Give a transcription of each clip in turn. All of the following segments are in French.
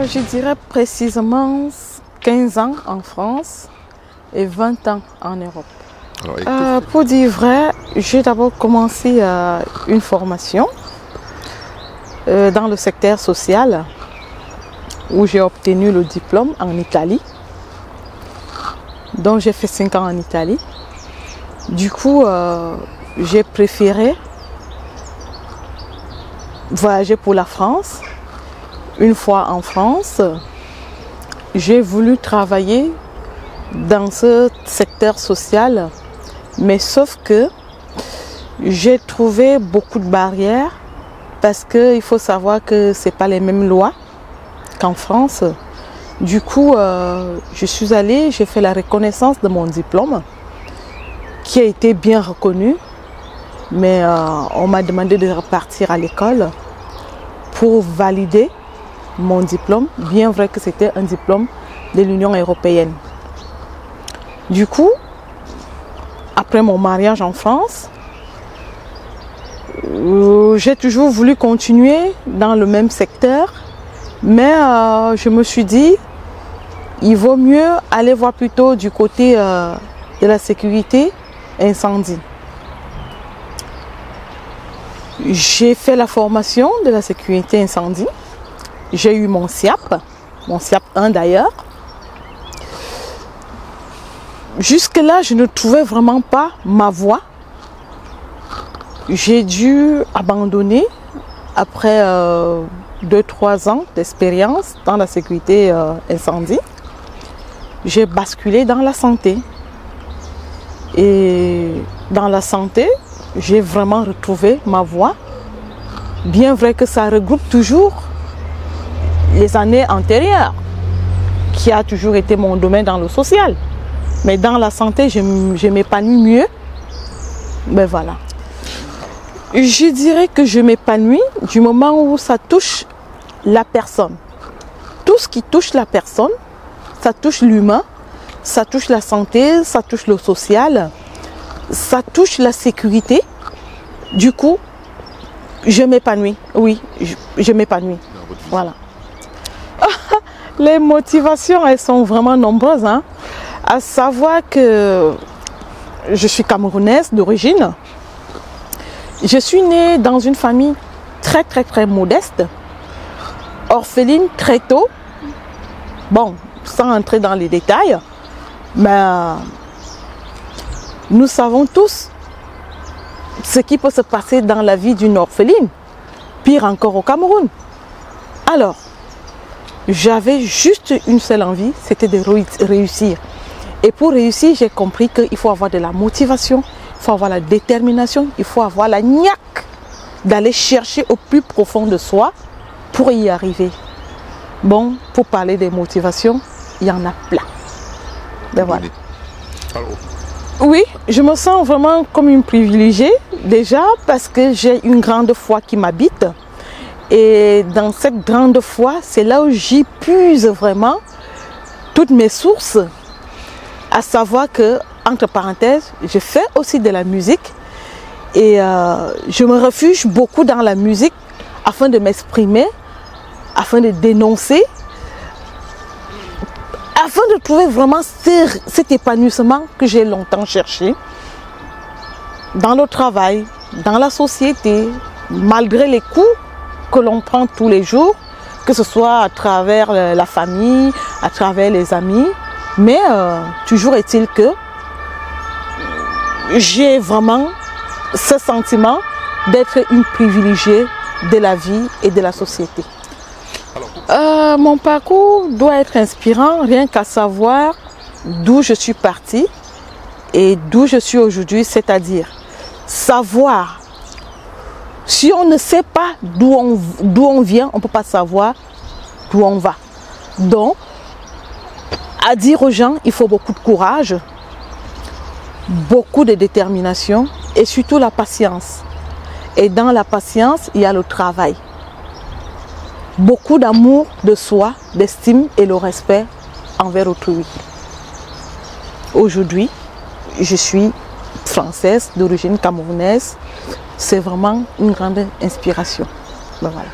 Je dirais précisément 15 ans en France et 20 ans en Europe. Alors, pour dire vrai, j'ai d'abord commencé une formation dans le secteur social où j'ai obtenu le diplôme en Italie. Donc j'ai fait 5 ans en Italie. Du coup, j'ai préféré voyager pour la France. Une fois en France, j'ai voulu travailler dans ce secteur social, mais sauf que j'ai trouvé beaucoup de barrières parce qu'il faut savoir que ce n'est pas les mêmes lois qu'en France. Du coup, je suis allée, j'ai fait la reconnaissance de mon diplôme qui a été bien reconnu, mais on m'a demandé de repartir à l'école pour valider mon diplôme, bien vrai que c'était un diplôme de l'Union européenne. Du coup, après mon mariage en France, j'ai toujours voulu continuer dans le même secteur, mais je me suis dit, il vaut mieux aller voir plutôt du côté de la sécurité incendie. J'ai fait la formation de la sécurité incendie. J'ai eu mon SIAP 1 d'ailleurs. Jusque-là, je ne trouvais vraiment pas ma voie. J'ai dû abandonner après 2-3 ans d'expérience dans la sécurité incendie. J'ai basculé dans la santé. Et dans la santé, j'ai vraiment retrouvé ma voie. Bien vrai que ça regroupe toujours les années antérieures, qui a toujours été mon domaine dans le social. Mais dans la santé, je m'épanouis mieux. Ben voilà. Je dirais que je m'épanouis du moment où ça touche la personne. Tout ce qui touche la personne, ça touche l'humain, ça touche la santé, ça touche le social, ça touche la sécurité. Du coup, je m'épanouis. Oui, je m'épanouis. Voilà. Les motivations, elles sont vraiment nombreuses. Hein. À savoir que je suis camerounaise d'origine. Je suis née dans une famille très modeste, orpheline très tôt. Bon, sans entrer dans les détails, mais nous savons tous ce qui peut se passer dans la vie d'une orpheline, pire encore au Cameroun. Alors, j'avais juste une seule envie, c'était de réussir. Et pour réussir, j'ai compris qu'il faut avoir de la motivation, il faut avoir la détermination, il faut avoir la niaque d'aller chercher au plus profond de soi pour y arriver. Bon, pour parler des motivations, il y en a plein. Ben voilà. Oui, je me sens vraiment comme une privilégiée, déjà parce que j'ai une grande foi qui m'habite. Et dans cette grande foi, c'est là où j'y puise vraiment toutes mes sources. À savoir que, entre parenthèses, je fais aussi de la musique. Et je me refuge beaucoup dans la musique afin de m'exprimer, afin de dénoncer, afin de trouver vraiment cet épanouissement que j'ai longtemps cherché dans le travail, dans la société, malgré les coups que l'on prend tous les jours, que ce soit à travers la famille, à travers les amis. Mais toujours est-il que j'ai vraiment ce sentiment d'être une privilégiée de la vie et de la société. Mon parcours doit être inspirant, rien qu'à savoir d'où je suis partie et d'où je suis aujourd'hui, c'est-à-dire savoir. Si on ne sait pas d'où on vient, on ne peut pas savoir d'où on va. Donc, à dire aux gens, il faut beaucoup de courage, beaucoup de détermination et surtout la patience. Et dans la patience, il y a le travail. Beaucoup d'amour de soi, d'estime et le respect envers autrui. Aujourd'hui, je suis française d'origine camerounaise. C'est vraiment une grande inspiration. Ben voilà.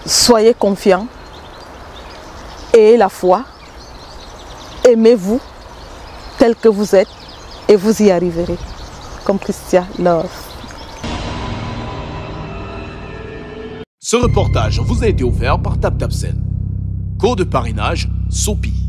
Soyez confiants, ayez la foi, aimez-vous tel que vous êtes et vous y arriverez. Comme Christia Love. Ce reportage vous a été offert par TapTapSend. Code de parrainage, SOPI.